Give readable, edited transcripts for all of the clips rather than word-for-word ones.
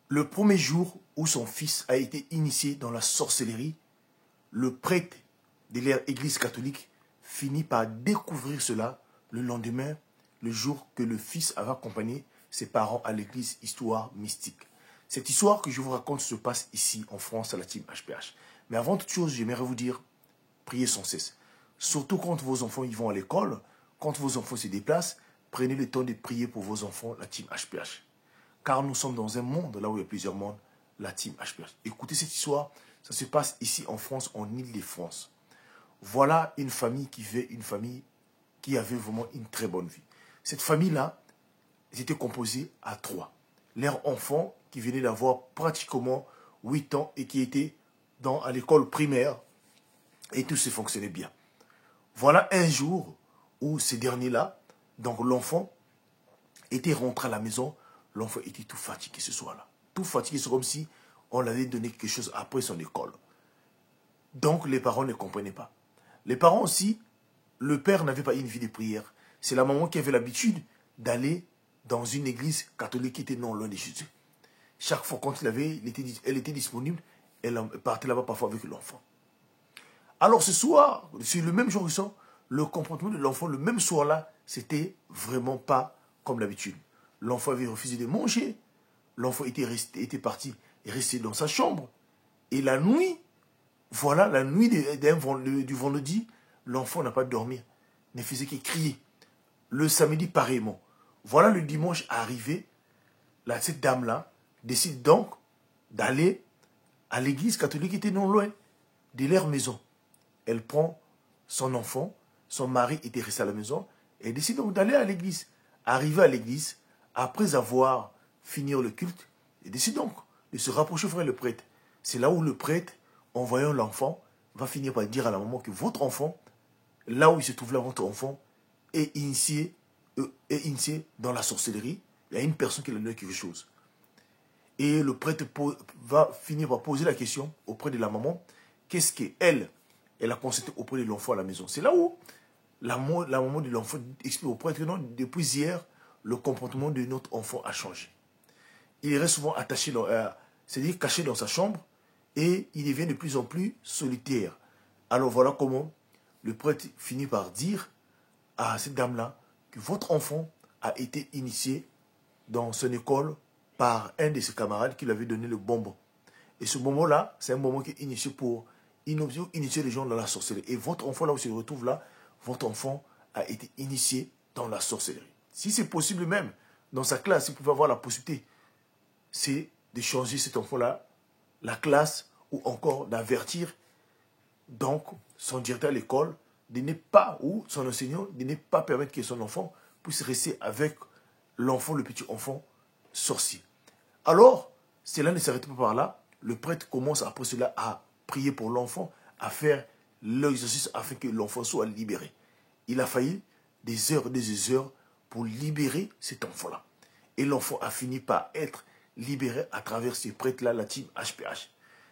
Le premier jour où son fils a été initié dans la sorcellerie, le prêtre de l'Église catholique finit par découvrir cela le lendemain, le jour que le fils avait accompagné ses parents à l'église, histoire mystique. Cette histoire que je vous raconte se passe ici en France à la team HPH. Mais avant toute chose, j'aimerais vous dire, priez sans cesse. Surtout quand vos enfants y vont à l'école, quand vos enfants se déplacent, prenez le temps de prier pour vos enfants, la team HPH. Car nous sommes dans un monde, là où il y a plusieurs mondes, la team HPH. Écoutez cette histoire, ça se passe ici en France, en Île-de-France. Voilà une famille qui avait vraiment une très bonne vie. Cette famille-là, ils étaient composés à 3. Leur enfant qui venait d'avoir pratiquement 8 ans et qui était à l'école primaire et tout se fonctionnait bien. Voilà un jour où ces derniers-là, donc l'enfant était rentré à la maison, l'enfant était tout fatigué ce soir-là. Tout fatigué, c'est comme si on lui avait donné quelque chose après son école. Donc les parents ne comprenaient pas. Les parents aussi, le père n'avait pas une vie de prière. C'est la maman qui avait l'habitude d'aller dans une église catholique qui était non loin de Jésus. Chaque fois quand elle était disponible, elle partait là-bas parfois avec l'enfant. Alors ce soir, sur le même jour, le comportement de l'enfant, le même soir-là, c'était vraiment pas comme d'habitude. L'enfant avait refusé de manger. L'enfant était parti et resté dans sa chambre. Et la nuit, voilà, la nuit du vendredi, l'enfant n'a pas dormi, ne faisait que crier. Le samedi, pareillement. Voilà le dimanche arrivé, cette dame-là décide donc d'aller à l'église catholique qui était non loin de leur maison. Elle prend son enfant, son mari était resté à la maison, et elle décide donc d'aller à l'église. Arrivée à l'église, après avoir fini le culte, elle décide donc de se rapprocher auprès du prêtre. C'est là où le prêtre, en voyant l'enfant, va finir par dire à la maman que votre enfant, là où il se trouve là, votre enfant, est initié dans la sorcellerie. Il y a une personne qui lui a donné quelque chose. Et le prêtre va finir par poser la question auprès de la maman. Qu'est-ce qu'elle a constaté auprès de l'enfant à la maison? C'est là où la maman de l'enfant explique au prêtre que non, depuis hier, le comportement de notre enfant a changé. Il reste souvent attaché, c'est-à-dire caché dans sa chambre, et il devient de plus en plus solitaire. Alors voilà comment le prêtre finit par dire à cette dame-là que votre enfant a été initié dans son école par un de ses camarades qui lui avait donné le bonbon. Et ce bonbon-là, c'est un bonbon qui est initié pour initier les gens dans la sorcellerie. Et votre enfant, là où il se retrouve là, votre enfant a été initié dans la sorcellerie. Si c'est possible même, dans sa classe, il pouvait avoir la possibilité, c'est de changer cet enfant-là, la classe, ou encore d'avertir donc son directeur à l'école de ne pas, ou son enseignant, de ne pas permettre que son enfant puisse rester avec l'enfant, le petit enfant sorcier. Alors, cela ne s'arrête pas par là. Le prêtre commence après cela à prier pour l'enfant, à faire l'exercice afin que l'enfant soit libéré. Il a fallu des heures pour libérer cet enfant-là. Et l'enfant a fini par être libéré à travers ces prêtres-là, la team HPH.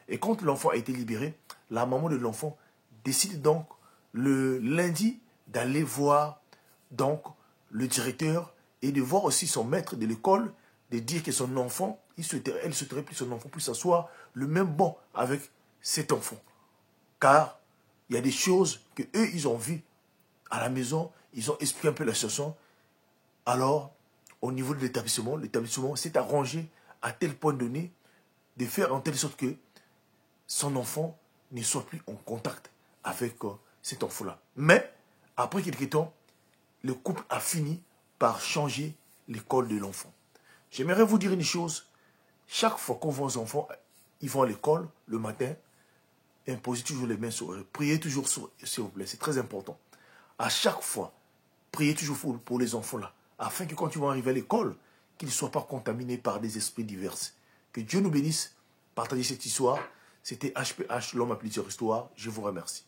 Et quand l'enfant a été libéré, la maman de l'enfant décide donc le lundi d'aller voir donc le directeur et de voir aussi son maître de l'école, de dire que son enfant, elle souhaiterait que son enfant puisse s'asseoir le même banc avec cet enfant. Car il y a des choses que eux ils ont vues à la maison, ils ont expliqué un peu la situation. Alors, au niveau de l'établissement s'est arrangé à tel point donné de faire en telle sorte que son enfant ne soit plus en contact avec cet enfant-là. Mais, après quelques temps, le couple a fini par changer l'école de l'enfant. J'aimerais vous dire une chose. Chaque fois qu'on voit vos enfants, ils vont à l'école le matin, imposez toujours les mains sur eux. Priez toujours, s'il vous plaît, c'est très important. À chaque fois, priez toujours pour les enfants-là, afin que quand ils vont arriver à l'école, qu'ils ne soient pas contaminés par des esprits divers. Que Dieu nous bénisse. Partagez cette histoire. C'était HPH, l'homme à plusieurs histoires. Je vous remercie.